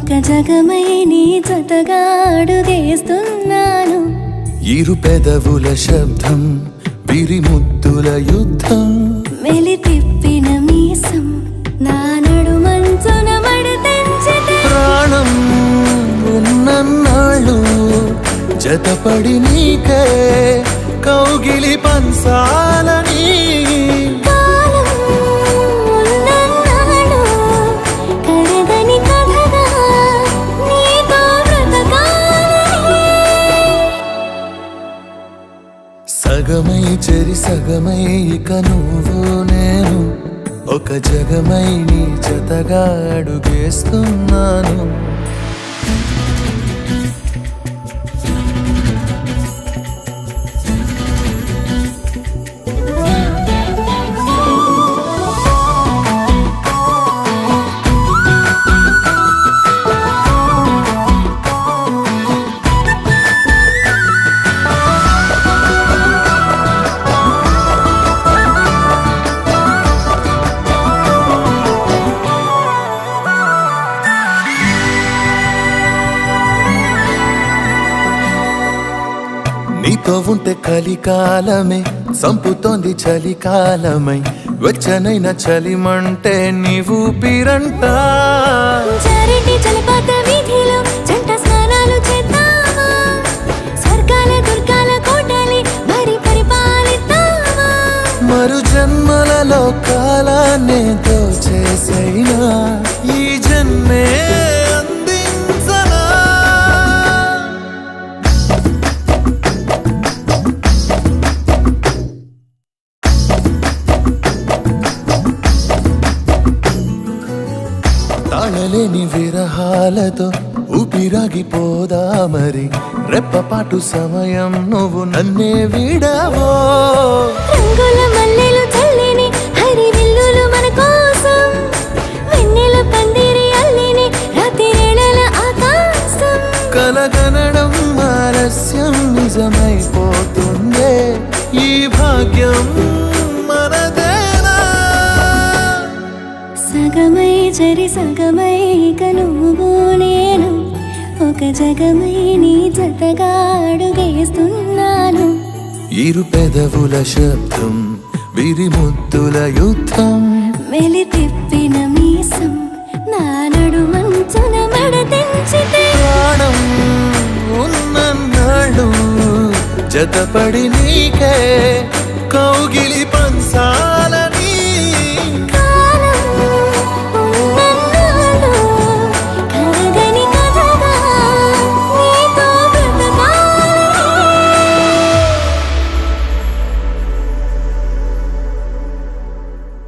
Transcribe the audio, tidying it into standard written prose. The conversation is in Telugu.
ఒక జగమై నీ జతగా అడుగేస్తున్నాను. ఇరు పెదవుల శబ్దం విరిముద్దుల యుద్ధం మెలి తిప్పిన మీసం నా నడుమంచున మడతెంచితే ప్రాణం ఉన్నన్నాళ్ళు జతపడి నీకే కౌగిలి పంచాలని కాలం ఉన్నన్నాడు కరగని కథగా నీతో బ్రతకాలని. సగమై చెరి సగమై ఇక నువ్వు నేను ఒక జగమై నీ జతగా అడుగేస్తున్నాను. నీతో ఉంటే కలికాలమే సంపుతోంది చలికాలమై వెచ్చనైన చలిమంటే నీవు పిరంట. చారిటి జలపాత వీధిలో జంట స్నానాలు చేద్దామా, స్వర్గాల దుర్గాల కోటలి మరి పరిపాలిద్దామా. మరు జన్మలలో కాలాన్నే దోచేసైనా ఈ జన్మే అందించనా. తాళలేని విరహాలతో ఊపిరాగిపోదా మరి రెప్పపాటు సమయం నువ్వు నన్నే విడవో. రంగుల మల్లెలు చల్లిని హరి విల్లులు మన కోసం, వెన్నెల పందిరి అల్లిని రాత్రివేళల ఆకాశం. కలగనడం ఆలస్యం నిజమైపోతుందే ఈ భాగ్యం మనదేనా. సగమై చెరి సగమై ఇక నువ్వు నేను ఒక జగమై నీ జతగా అడుగేస్తున్నాను. ఇరు పెదవుల శబ్దం విరిముద్దుల యుద్ధం మెలి తిప్పిన మీసం నా నడుమంచున మడతెంచితే ప్రాణం ఉన్నన్నాళ్ళు జతపడి నీకే కౌగిలి